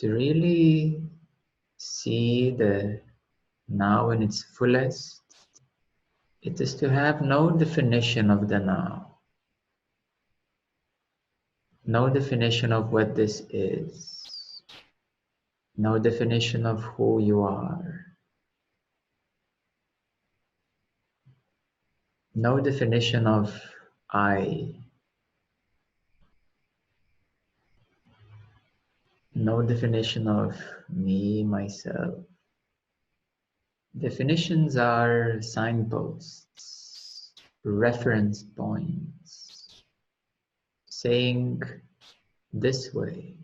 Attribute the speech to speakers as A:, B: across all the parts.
A: to really see the now in its fullest, it is to have no definition of the now, no definition of what this is, no definition of who you are, no definition of I, no definition of me, myself. Definitions are signposts, reference points, saying this way.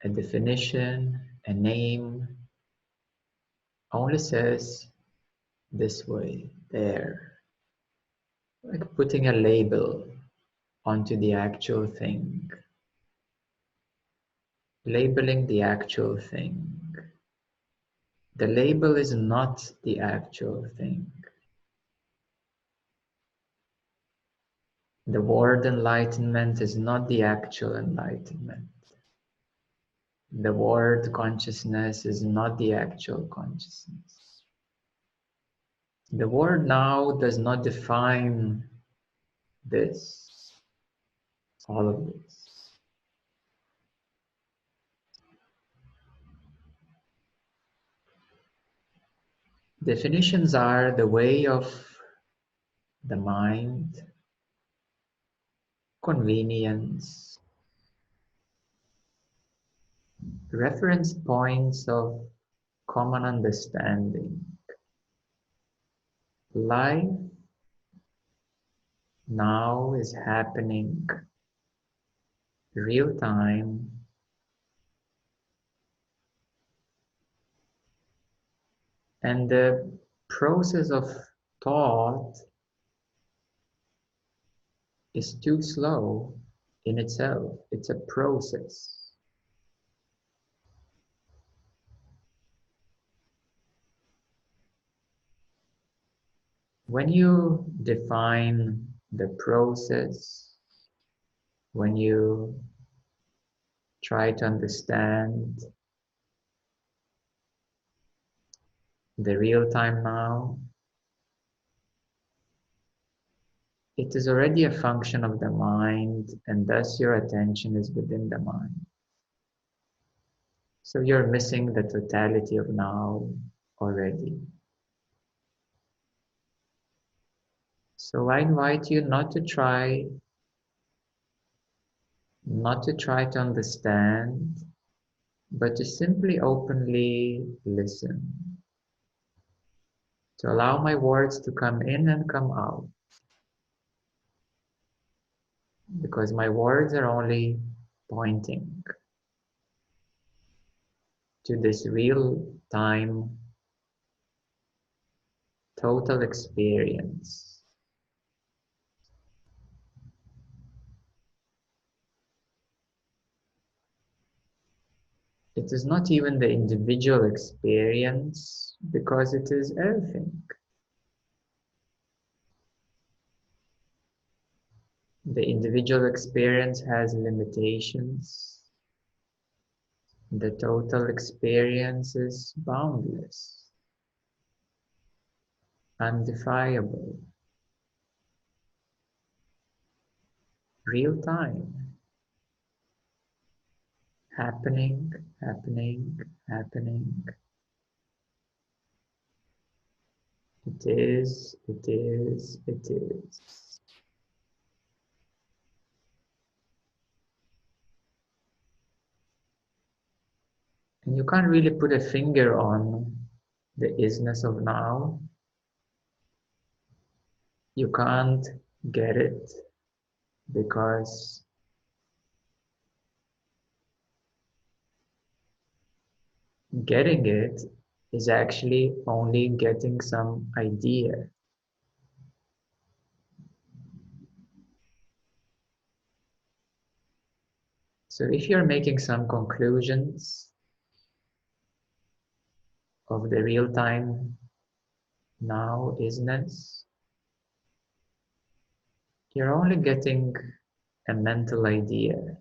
A: A definition, a name, only says this way, there. Like putting a label onto the actual thing. Labeling the actual thing. The label is not the actual thing. The word enlightenment is not the actual enlightenment. The word consciousness is not the actual consciousness. The word now does not define this, all of this. Definitions are the way of the mind, convenience, reference points of common understanding. Life now is happening real time, and the process of thought is too slow in itself. It's a process. When you define the process, when you try to understand the real time now, it is already a function of the mind, and thus your attention is within the mind. So you're missing the totality of now already. So I invite you not to try to understand, but to simply openly listen. To allow my words to come in and come out. Because my words are only pointing to this real-time total experience. It is not even the individual experience, because it is everything. The individual experience has limitations. The total experience is boundless, undefinable, real time, happening, happening, happening. It is, it is, it is. And you can't really put a finger on the isness of now. You can't get it because getting it is actually only getting some idea. So if you're making some conclusions of the real-time now isness, you're only getting a mental idea.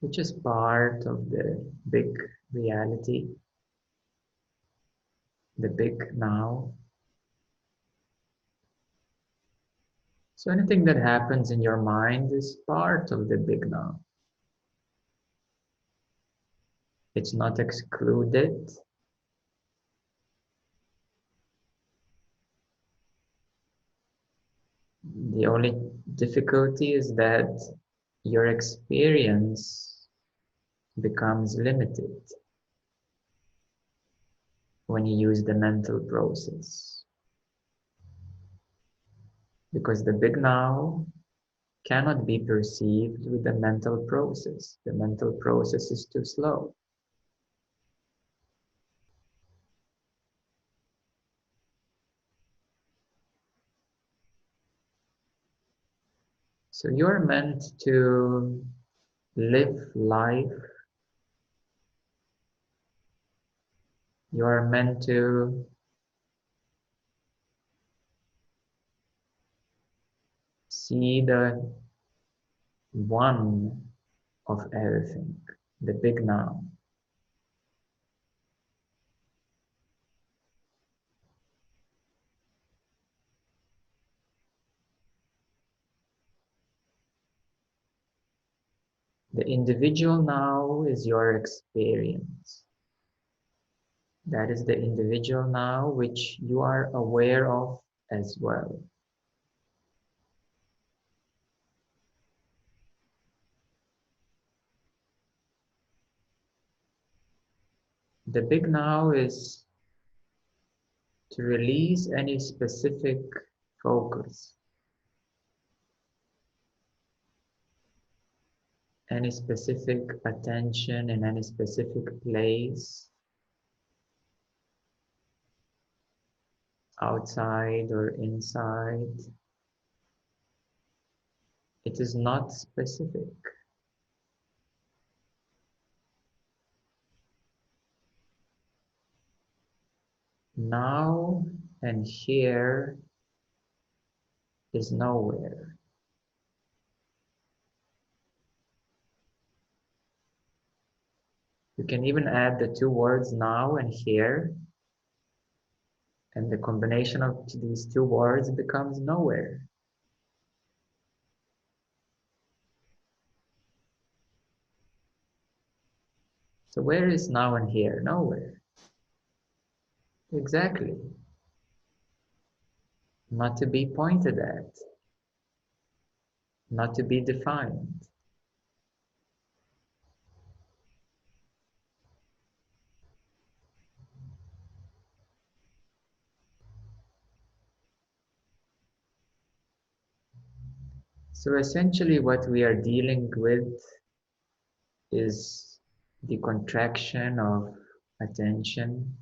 A: which is part of the big reality, the big now. So anything that happens in your mind is part of the big now. It's not excluded. The only difficulty is that your experience becomes limited when you use the mental process. Because the big now cannot be perceived with the mental process. The mental process is too slow. So you're meant to live life. You are meant to see the one of everything, the big now. The individual now is your experience. That is the individual now which you are aware of as well. The big now is to release any specific focus, any specific attention in any specific place, outside or inside. It is not specific. Now and here is nowhere. You can even add the two words now and here, and the combination of these two words becomes nowhere. So where is now and here? Nowhere. Exactly. Not to be pointed at, not to be defined. So essentially what we are dealing with is the contraction of attention,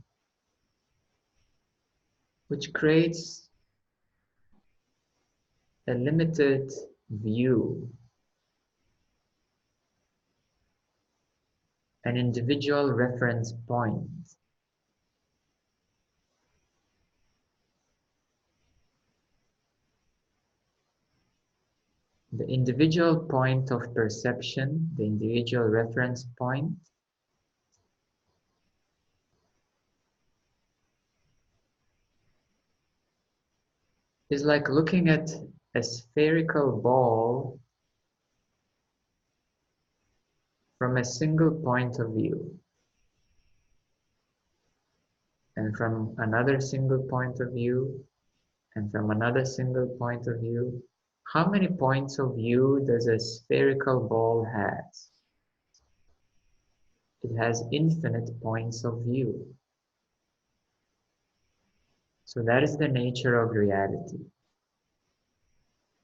A: which creates a limited view, an individual reference point. The individual point of perception, the individual reference point, is like looking at a spherical ball from a single point of view, and from another single point of view, and from another single point of view. How many points of view does a spherical ball have? It has infinite points of view. So that is the nature of reality.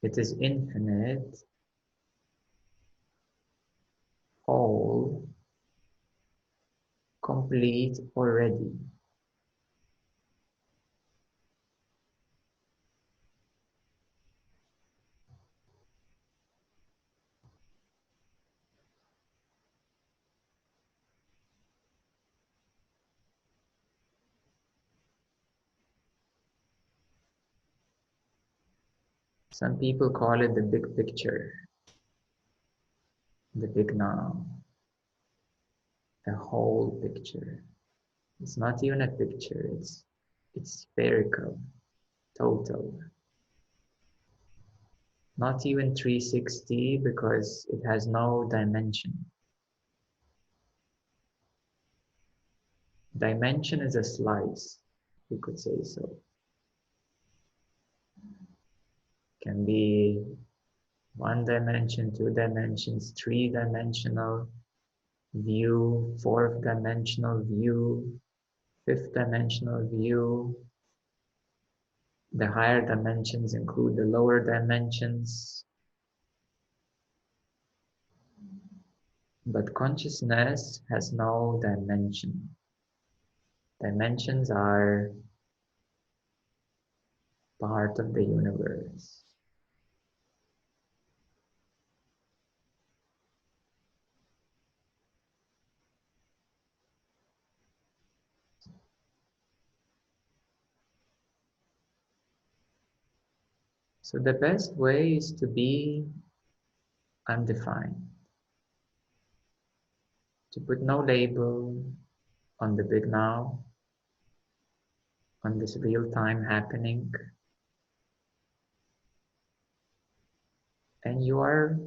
A: It is infinite, whole, complete already. Some people call it the big picture, the big now. a whole picture. It's not even a picture, it's spherical, total. Not even 360 because it has no dimension. Dimension is a slice, you could say so. Can be 1 dimension, 2 dimensions, 3-dimensional view, 4th dimensional view, 5th dimensional view. The higher dimensions include the lower dimensions. But consciousness has no dimension. Dimensions are part of the universe. So the best way is to be undefined, to put no label on the big now, on this real time happening, and you are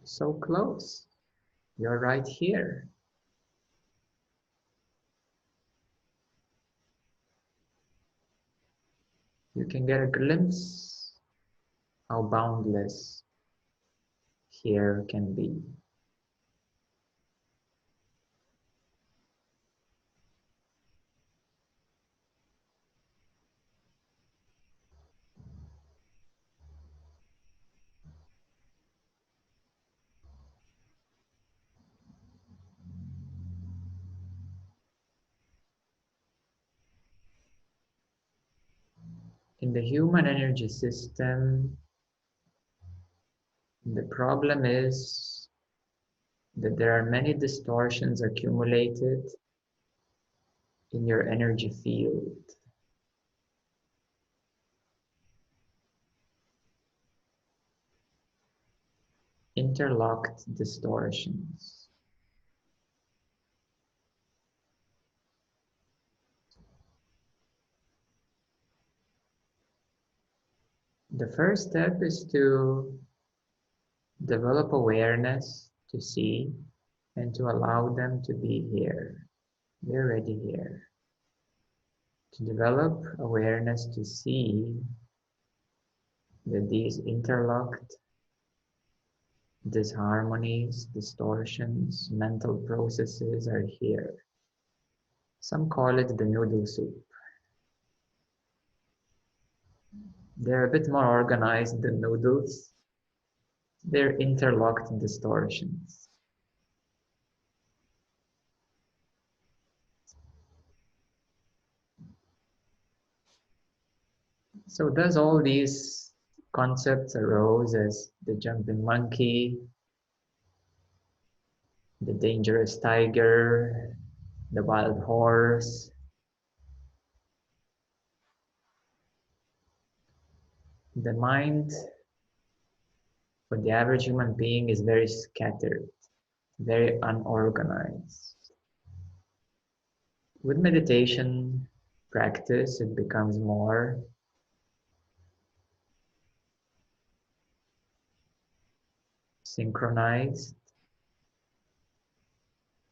A: so close. You're right here. You can get a glimpse how boundless here can be. In the human energy system, the problem is that there are many distortions accumulated in your energy field. Interlocked distortions. The first step is to develop awareness to see and to allow them to be here. They're already here. To develop awareness to see that these interlocked disharmonies, distortions, mental processes are here. Some call it the noodle soup. They're a bit more organized than noodles. They're interlocked distortions. So thus all these concepts arose as the jumping monkey, the dangerous tiger, the wild horse. The mind for the average human being is very scattered, very unorganized. With meditation practice, it becomes more synchronized,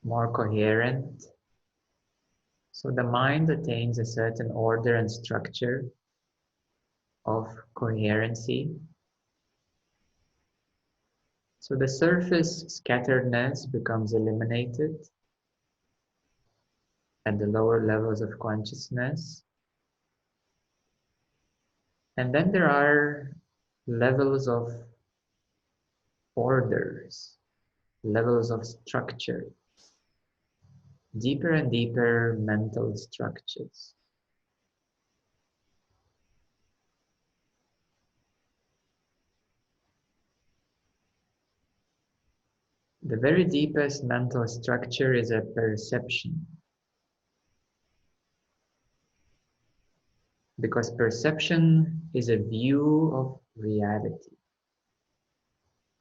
A: more coherent. So the mind attains a certain order and structure of coherency. So the surface scatteredness becomes eliminated at the lower levels of consciousness. And then there are levels of orders, levels of structure, deeper and deeper mental structures. The very deepest mental structure is a perception. Because perception is a view of reality.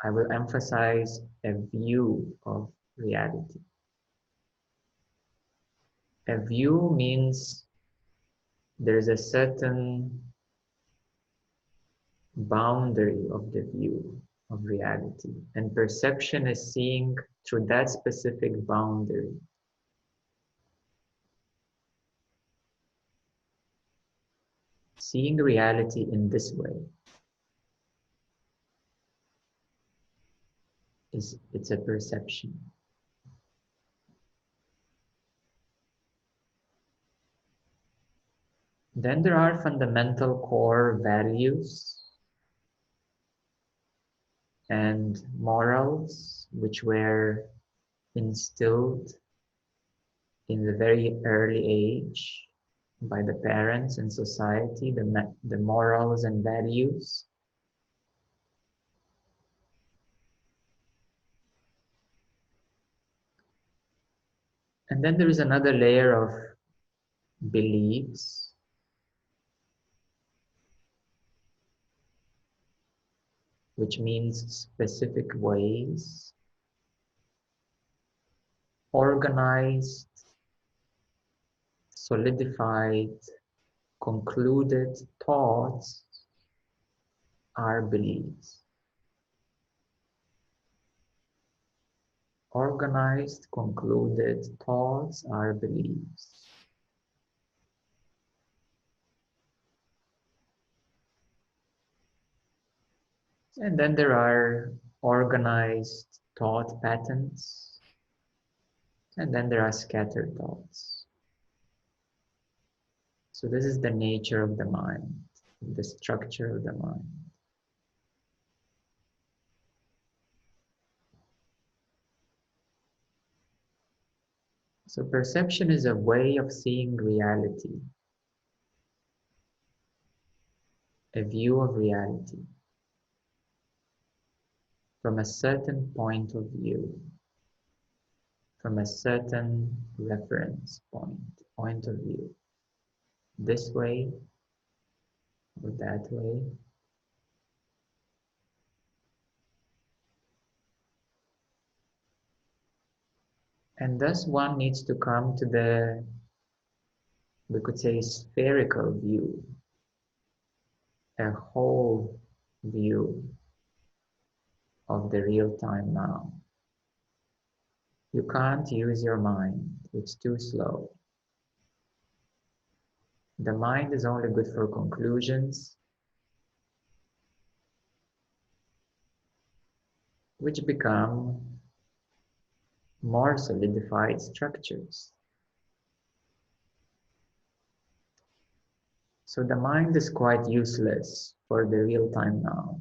A: I will emphasize a view of reality. A view means there is a certain boundary of the view of reality, and perception is seeing through that specific boundary. Seeing reality in this way it's a perception. Then there are fundamental core values and morals which were instilled in the very early age by the parents and society, the morals and values. And then there is another layer of beliefs, which means specific ways, organized, solidified, concluded thoughts are beliefs. Organized, concluded thoughts are beliefs. And then there are organized thought patterns, and then there are scattered thoughts. So this is the nature of the mind, the structure of the mind. So perception is a way of seeing reality, a view of reality from a certain point of view, from a certain reference point of view, this way or that way. And thus one needs to come to the, we could say, spherical view, a whole view of the real time now. You can't use your mind, it's too slow. The mind is only good for conclusions, which become more solidified structures. So the mind is quite useless for the real time now.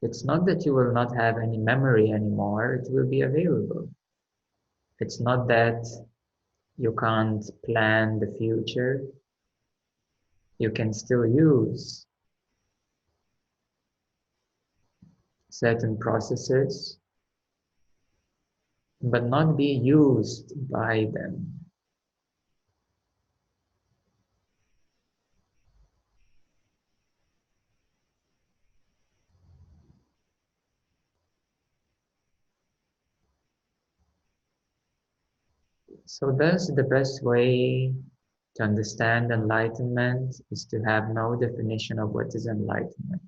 A: It's not that you will not have any memory anymore, it will be available. It's not that you can't plan the future. You can still use certain processes, but not be used by them. So thus the best way to understand enlightenment is to have no definition of what is enlightenment.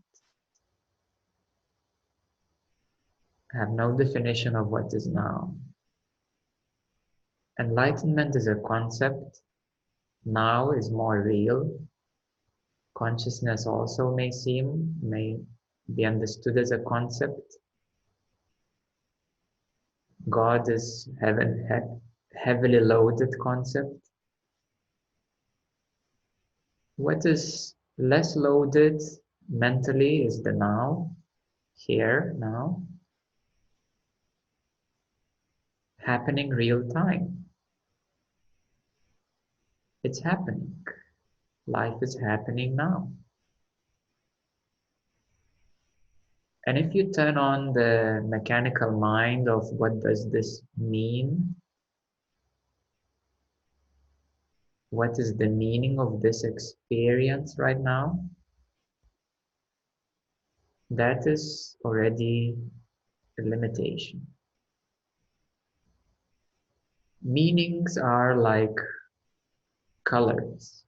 A: Have no definition of what is now. Enlightenment is a concept. Now is more real. Consciousness also may be understood as a concept. God is heavily loaded concept. What is less loaded mentally is the now, here, now, happening real time. It's happening. Life is happening now. And if you turn on the mechanical mind of what does this mean, what is the meaning of this experience right now, That is already a limitation. Meanings are like colors.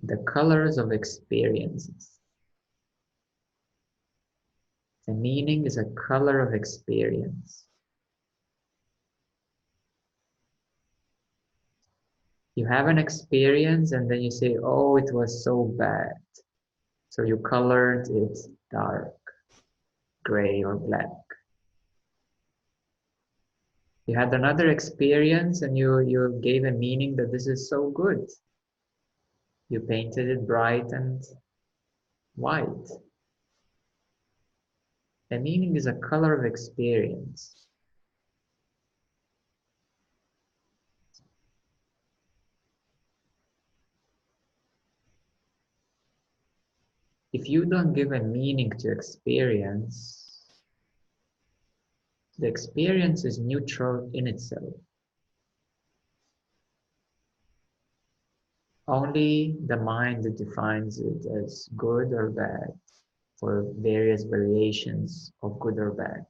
A: The colors of experiences. The meaning is a color of experience. You have an experience and then you say, oh, it was so bad. So you colored it dark, gray or black. You had another experience and you gave a meaning that this is so good. You painted it bright and white. A meaning is a color of experience. If you don't give a meaning to experience, the experience is neutral in itself. Only the mind defines it as good or bad for various variations of good or bad.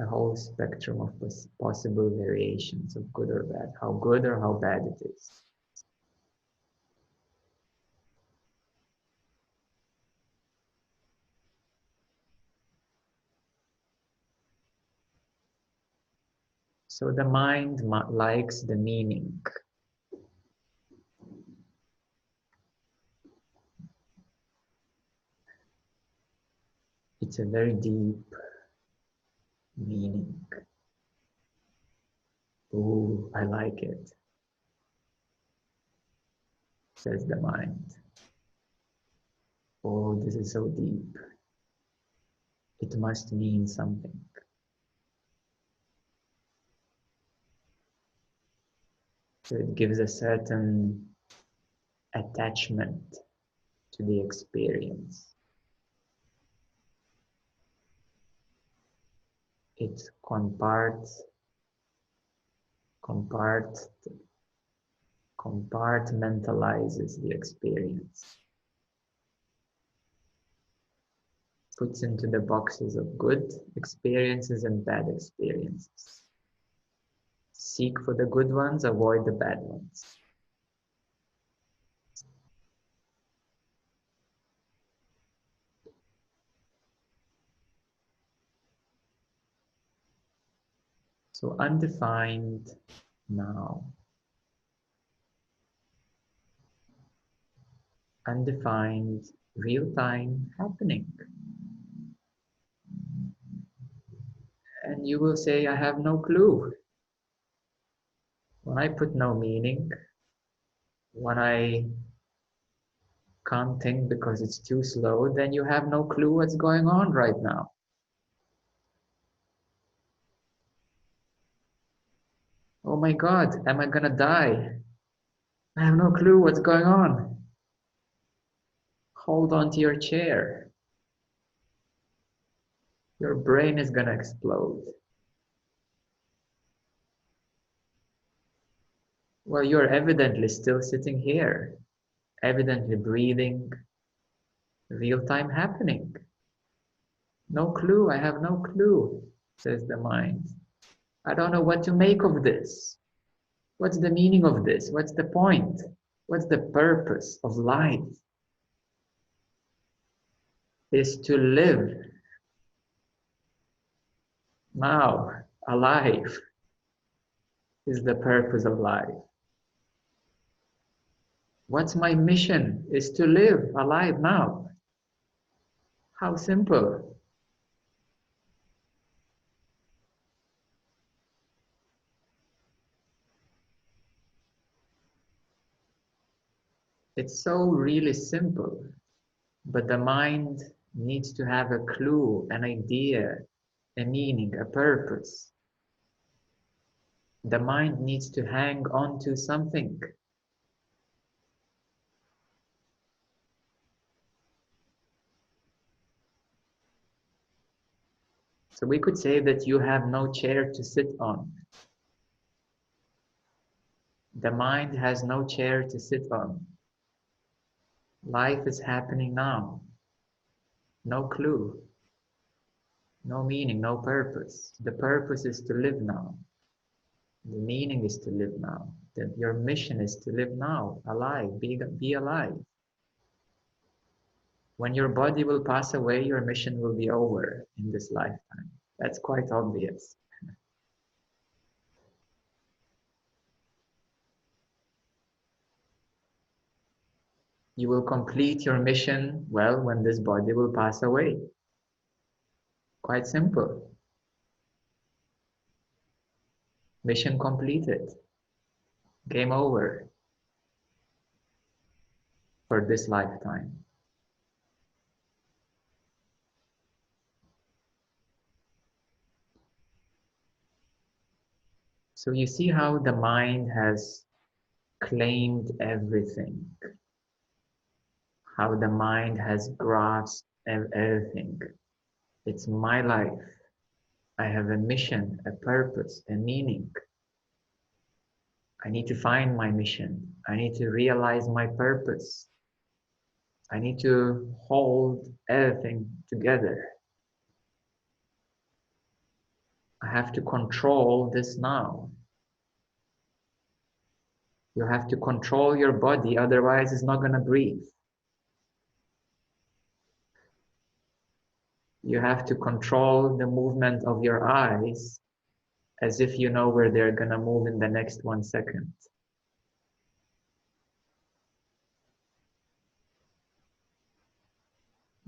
A: A whole spectrum of possible variations of good or bad, how good or how bad it is. So the mind likes the meaning. It's a very deep meaning. Ooh, I like it, says the mind. Oh, this is so deep. It must mean something. So it gives a certain attachment to the experience. It compartmentalizes the experience. Puts into the boxes of good experiences and bad experiences. Seek for the good ones, avoid the bad ones. So undefined now. Undefined real-time happening. And you will say, I have no clue. When I put no meaning, when I can't think because it's too slow, then you have no clue what's going on right now. Oh my God, am I gonna die? I have no clue what's going on. Hold on to your chair. Your brain is gonna explode. Well, you're evidently still sitting here, evidently breathing, real-time happening. No clue, I have no clue, says the mind. I don't know what to make of this. What's the meaning of this? What's the point? What's the purpose of life? Is to live now, alive, is the purpose of life. What's my mission? Is to live alive now. How simple. It's so really simple, but the mind needs to have a clue, an idea, a meaning, a purpose. The mind needs to hang on to something. So we could say that you have no chair to sit on. The mind has no chair to sit on. Life is happening now. No clue, no meaning, no purpose. The purpose is to live now. The meaning is to live now. That your mission is to live now, alive, be alive. When your body will pass away, your mission will be over in this lifetime. That's quite obvious. You will complete your mission, well, when this body will pass away. Quite simple. Mission completed. Game over for this lifetime. So you see how the mind has claimed everything, how the mind has grasped everything. It's my life. I have a mission, a purpose, a meaning. I need to find my mission. I need to realize my purpose. I need to hold everything together. I have to control this now. You have to control your body, otherwise it's not going to breathe. You have to control the movement of your eyes as if you know where they're going to move in the next 1 second.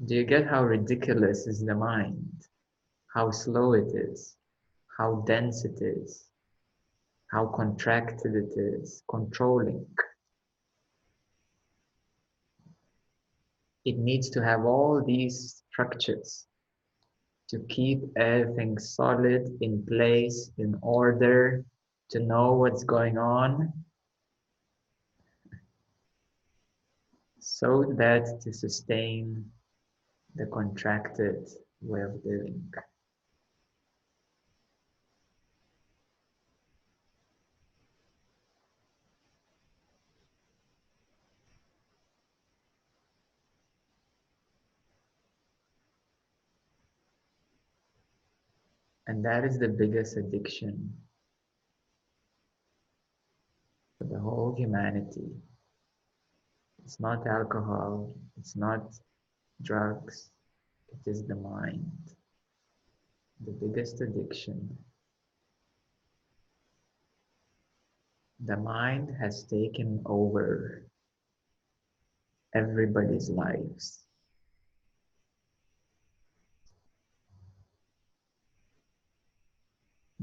A: Do you get how ridiculous is the mind? How slow it is, how dense it is, how contracted it is, controlling. It needs to have all these structures to keep everything solid, in place, in order, to know what's going on, so that to sustain the contracted way of living. And that is the biggest addiction for the whole humanity. It's not alcohol, it's not drugs, it is the mind. The biggest addiction. The mind has taken over everybody's lives.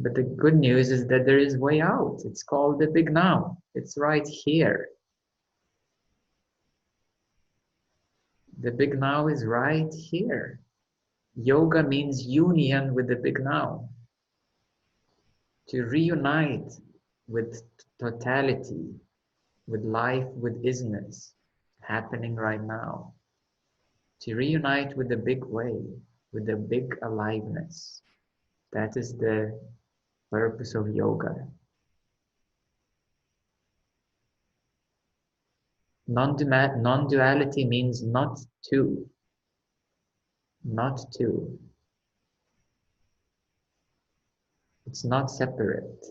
A: But the good news is that there is way out. It's called the big now. It's right here. The big now is right here. Yoga means union with the big now. To reunite with totality, with life, with isness happening right now. To reunite with the big way, with the big aliveness. That is the purpose of yoga. Non-duality means not two. Not two. It's not separate.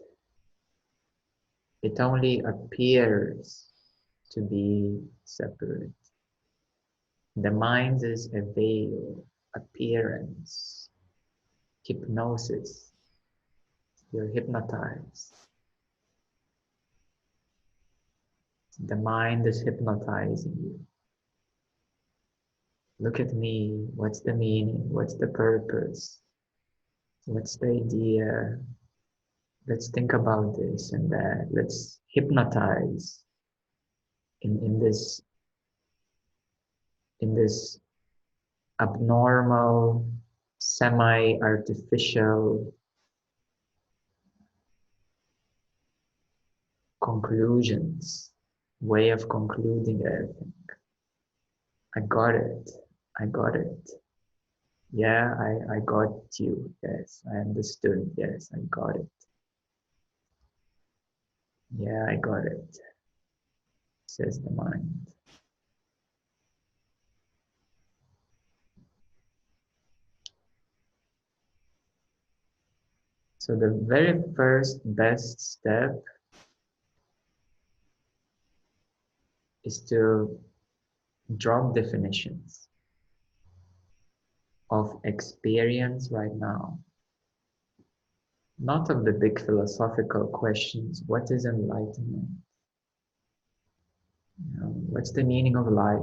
A: It only appears to be separate. The mind is a veil, appearance, hypnosis. You're hypnotized. The mind is hypnotizing you. Look at me. What's the meaning? What's the purpose? What's the idea? Let's think about this and that. Let's hypnotize in this abnormal, semi-artificial conclusions, way of concluding everything. I got it. I got it. Yeah, I got you. Yes, I understood. Yes, I got it. Yeah, I got it, says the mind. So the very first best step is to drop definitions of experience right now. Not of the big philosophical questions. What is enlightenment? What's the meaning of life?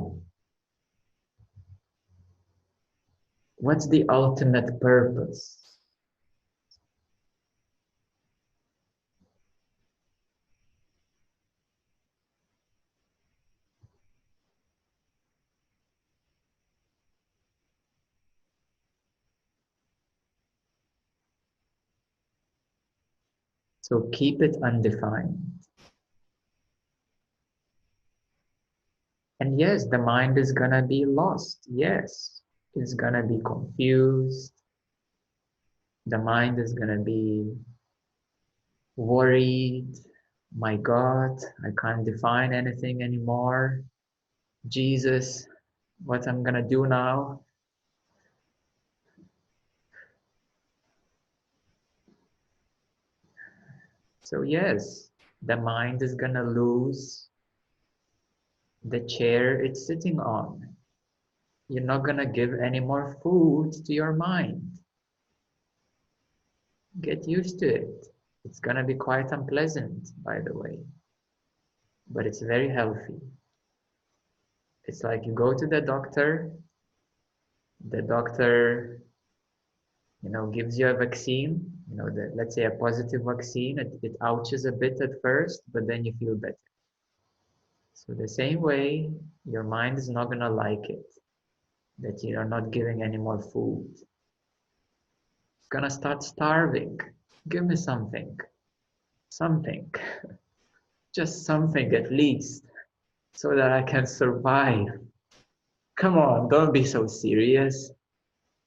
A: What's the ultimate purpose? So keep it undefined. And yes, the mind is gonna be lost. Yes, it's gonna be confused. The mind is gonna be worried. My God, I can't define anything anymore. Jesus, what I'm gonna do now? So yes, the mind is gonna lose the chair it's sitting on. You're not gonna give any more food to your mind. Get used to it. It's gonna be quite unpleasant, by the way, but it's very healthy. It's like you go to the doctor, gives you a vaccine, let's say a positive vaccine. It ouches a bit at first, but then you feel better. So the same way, your mind is not gonna like it, that you are not giving any more food. It's gonna start starving. Give me something, something, just something at least, so that I can survive. Come on, don't be so serious.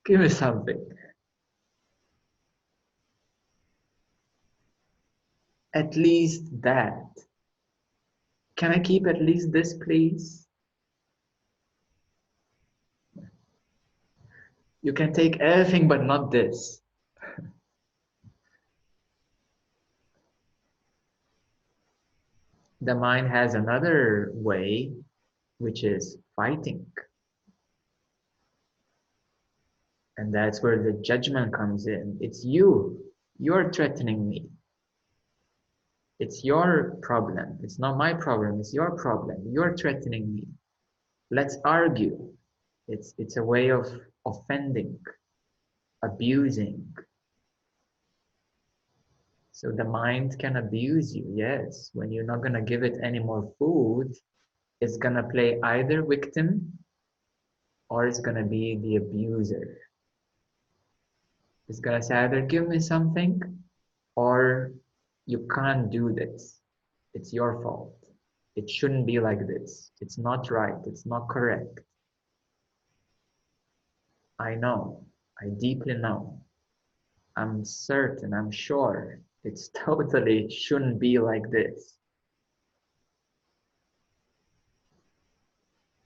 A: Give me something. At least that. Can I keep at least this, please? You can take everything but not this. The mind has another way, which is fighting. And that's where the judgment comes in. It's you. You're threatening me. It's your problem. It's not my problem. It's your problem. You're threatening me. Let's argue. It's a way of offending, abusing. So the mind can abuse you, yes. When you're not gonna give it any more food, it's gonna play either victim or it's gonna be the abuser. It's gonna say either give me something or you can't do this. It's your fault. It shouldn't be like this. It's not right. It's not correct. I know. I deeply know. I'm certain. I'm sure. It's totally shouldn't be like this.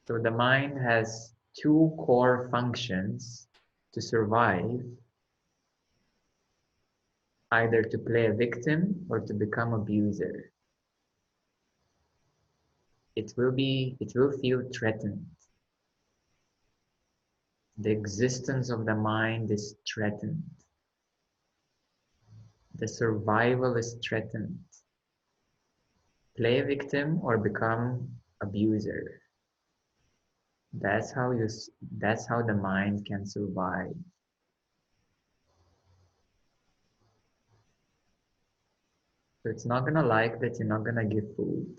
A: So the mind has two core functions to survive, either to play a victim or to become abuser. It will feel threatened. The existence of the mind is threatened. The survival is threatened. Play a victim or become abuser. That's how the mind can survive. So it's not gonna like that you're not gonna give food.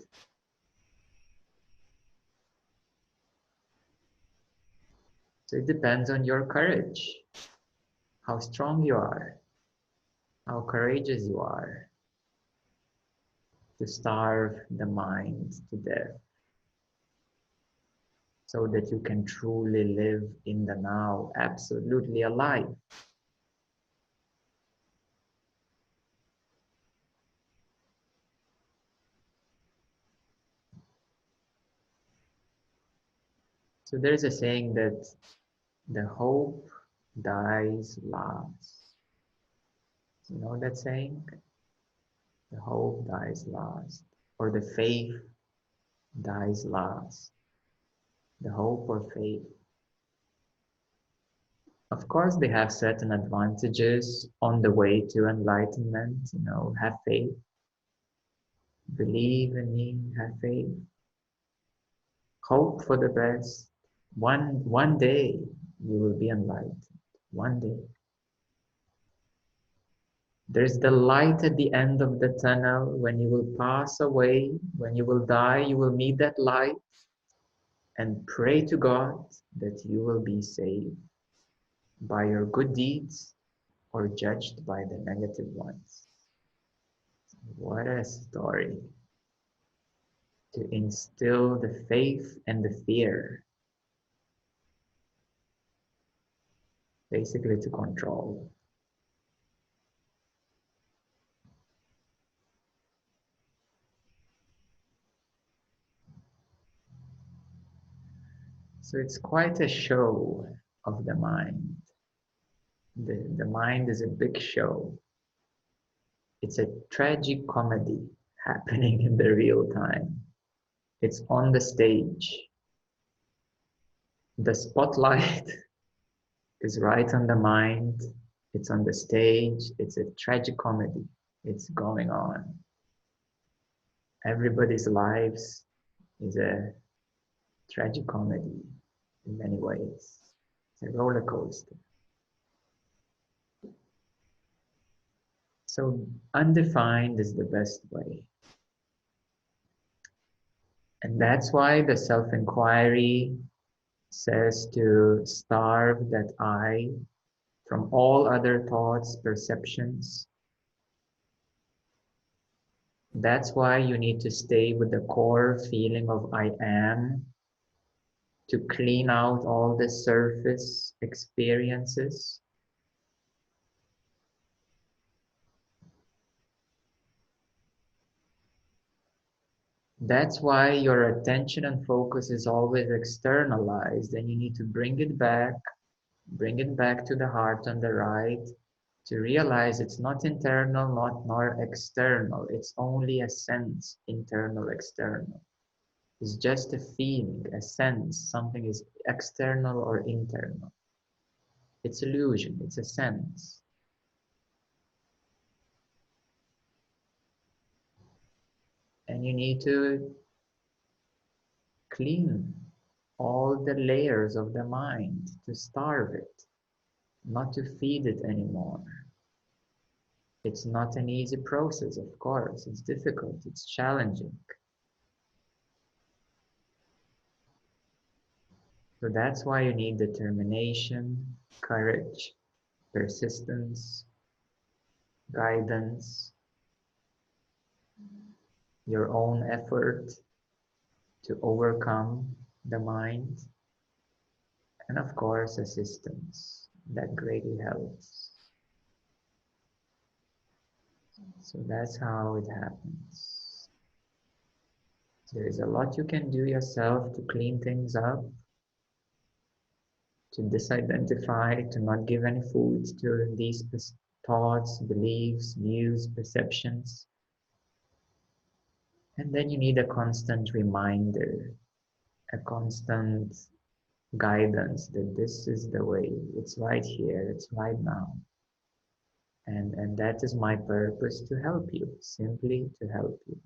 A: So it depends on your courage, how strong you are, how courageous you are to starve the mind to death so that you can truly live in the now, absolutely alive. So there's a saying that the hope dies last. You know that saying? The hope dies last. Or the faith dies last. The hope or faith. Of course, they have certain advantages on the way to enlightenment. Have faith, believe in me, have faith, hope for the best. One day you will be enlightened. One day. There's the light at the end of the tunnel. When you will pass away, when you will die, you will meet that light and pray to God that you will be saved by your good deeds or judged by the negative ones. What a story to instill the faith and the fear, basically to control. So it's quite a show of the mind. The mind is a big show. It's a tragic comedy happening in the real time. It's on the stage. The spotlight is right on the mind. It's on the stage. It's a tragic comedy. It's going on. Everybody's lives is a tragic comedy in many ways. It's a roller coaster. So undefined is the best way. And that's why the self-enquiry says to starve that I from all other thoughts, perceptions. That's why you need to stay with the core feeling of I am, to clean out all the surface experiences. That's why your attention and focus is always externalized, and you need to bring it back to the heart on the right, to realize it's not internal, nor external. It's only a sense, internal, external. It's just a feeling, a sense. Something is external or internal. It's illusion, it's a sense. And you need to clean all the layers of the mind, to starve it, not to feed it anymore. It's not an easy process, of course. It's difficult, it's challenging. So that's why you need determination, courage, persistence, guidance, your own effort to overcome the mind, and of course assistance that greatly helps. So that's how it happens. There is a lot you can do yourself to clean things up, to disidentify, to not give any food to these thoughts, beliefs, views, perceptions. And then you need a constant reminder, a constant guidance that this is the way, it's right here, it's right now. And that is my purpose, to help you, simply to help you.